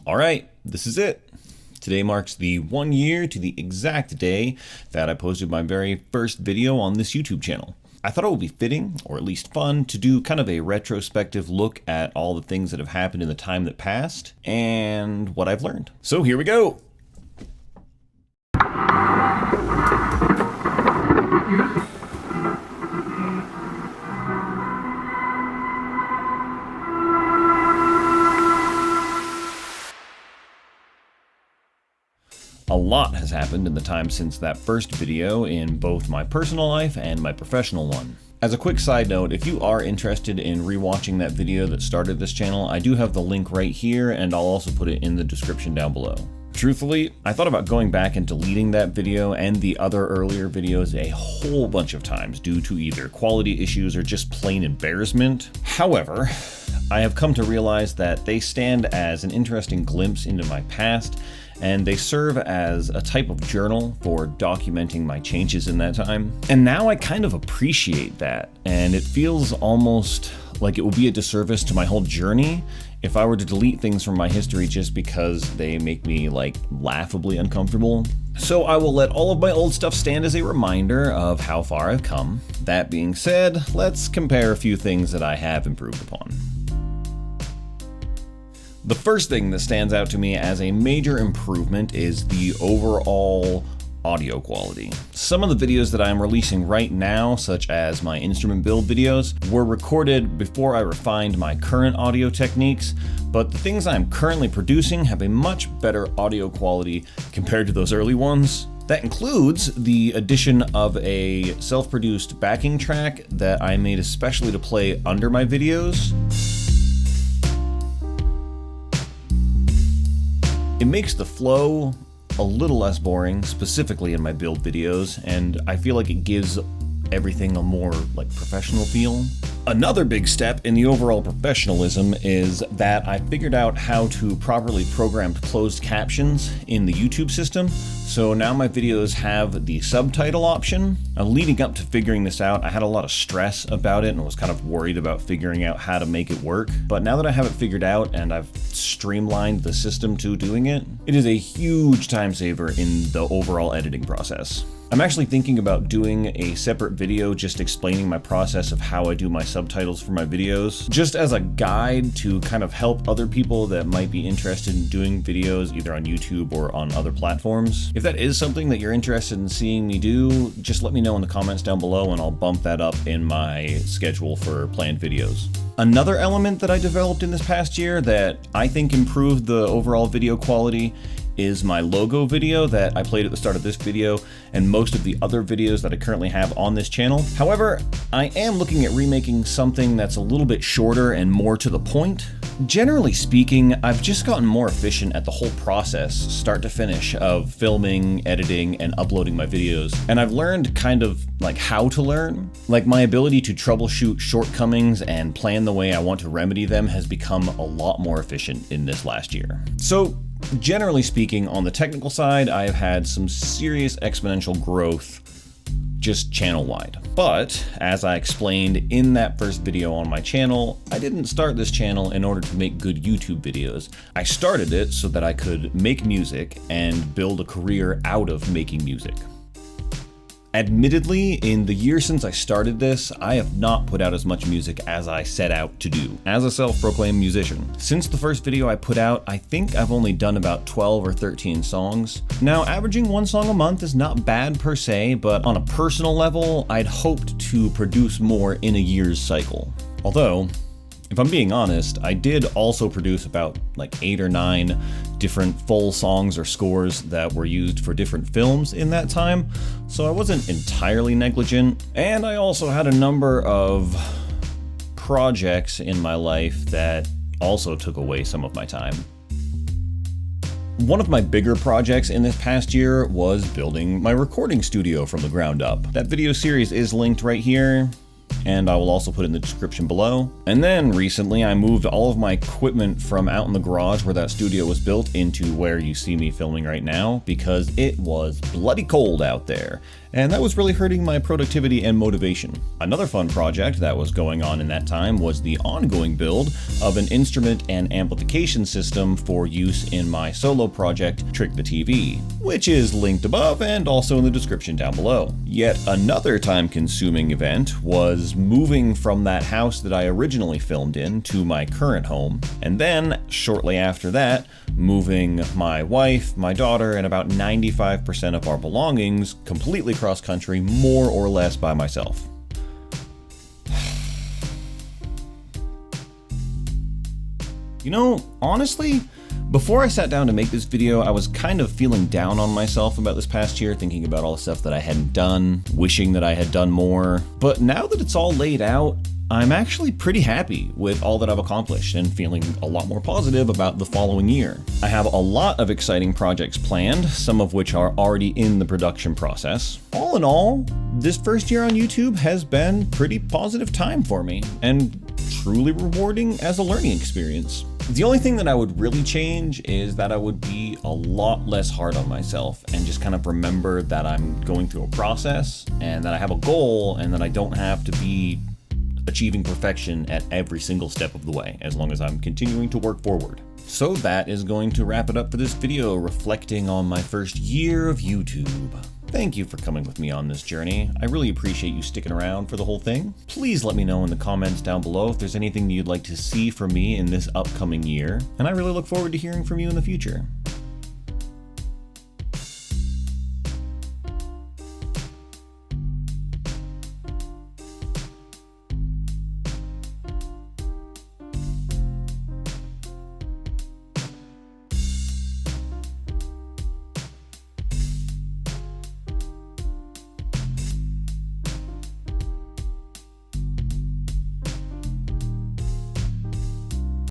All right, this is it. Today marks the 1 year to the exact day that I posted my very first video on this YouTube channel. I thought it would be fitting, or at least fun, to do kind of a retrospective look at all the things that have happened in the time that passed and what I've learned. So here we go. A lot has happened in the time since that first video in both my personal life and my professional one. As a quick side note, if you are interested in rewatching that video that started this channel, I do have the link right here and I'll also put it in the description down below. Truthfully, I thought about going back and deleting that video and the other earlier videos a whole bunch of times due to either quality issues or just plain embarrassment. However, I have come to realize that they stand as an interesting glimpse into my past, and they serve as a type of journal for documenting my changes in that time. And now I kind of appreciate that, and it feels almost like it would be a disservice to my whole journey if I were to delete things from my history just because they make me laughably uncomfortable. So I will let all of my old stuff stand as a reminder of how far I've come. That being said, let's compare a few things that I have improved upon. The first thing that stands out to me as a major improvement is the overall audio quality. Some of the videos that I'm releasing right now, such as my instrument build videos, were recorded before I refined my current audio techniques, but the things I'm currently producing have a much better audio quality compared to those early ones. That includes the addition of a self-produced backing track that I made especially to play under my videos. It makes the flow a little less boring, specifically in my build videos, and I feel like it gives everything a more professional feel. Another big step in the overall professionalism is that I figured out how to properly program closed captions in the YouTube system. So now my videos have the subtitle option. Now, leading up to figuring this out, I had a lot of stress about it and was kind of worried about figuring out how to make it work. But now that I have it figured out and I've streamlined the system to doing it, it is a huge time saver in the overall editing process. I'm actually thinking about doing a separate video just explaining my process of how I do my subtitles for my videos, just as a guide to kind of help other people that might be interested in doing videos either on YouTube or on other platforms. If that is something that you're interested in seeing me do, just let me know in the comments down below and I'll bump that up in my schedule for planned videos. Another element that I developed in this past year that I think improved the overall video quality is my logo video that I played at the start of this video and most of the other videos that I currently have on this channel. However, I am looking at remaking something that's a little bit shorter and more to the point. Generally speaking, I've just gotten more efficient at the whole process, start to finish, of filming, editing, and uploading my videos. And I've learned kind of how to learn. My ability to troubleshoot shortcomings and plan the way I want to remedy them has become a lot more efficient in this last year. So, generally speaking, on the technical side, I have had some serious exponential growth just channel-wide. But, as I explained in that first video on my channel, I didn't start this channel in order to make good YouTube videos. I started it so that I could make music and build a career out of making music. Admittedly, in the year since I started this, I have not put out as much music as I set out to do, as a self-proclaimed musician. Since the first video I put out, I think I've only done about 12 or 13 songs. Now, averaging one song a month is not bad per se, but on a personal level, I'd hoped to produce more in a year's cycle. Although, if I'm being honest, I did also produce about 8 or 9 different full songs or scores that were used for different films in that time, so I wasn't entirely negligent. And I also had a number of projects in my life that also took away some of my time. One of my bigger projects in this past year was building my recording studio from the ground up. That video series is linked right here. and I will also put it in the description below. And then recently I moved all of my equipment from out in the garage where that studio was built into where you see me filming right now, because it was bloody cold out there, and that was really hurting my productivity and motivation. Another fun project that was going on in that time was the ongoing build of an instrument and amplification system for use in my solo project, Trick the TV, which is linked above and also in the description down below. Yet another time-consuming event was moving from that house that I originally filmed in to my current home, and then, shortly after that, moving my wife, my daughter, and about 95% of our belongings completely cross-country, more or less by myself. You know, honestly, before I sat down to make this video, I was kind of feeling down on myself about this past year, thinking about all the stuff that I hadn't done, wishing that I had done more. But now that it's all laid out, I'm actually pretty happy with all that I've accomplished and feeling a lot more positive about the following year. I have a lot of exciting projects planned, some of which are already in the production process. All in all, this first year on YouTube has been a pretty positive time for me, and truly rewarding as a learning experience. The only thing that I would really change is that I would be a lot less hard on myself and just kind of remember that I'm going through a process and that I have a goal and that I don't have to be achieving perfection at every single step of the way, as long as I'm continuing to work forward. So that is going to wrap it up for this video, reflecting on my first year of YouTube. Thank you for coming with me on this journey. I really appreciate you sticking around for the whole thing. Please let me know in the comments down below if there's anything you'd like to see from me in this upcoming year, and I really look forward to hearing from you in the future.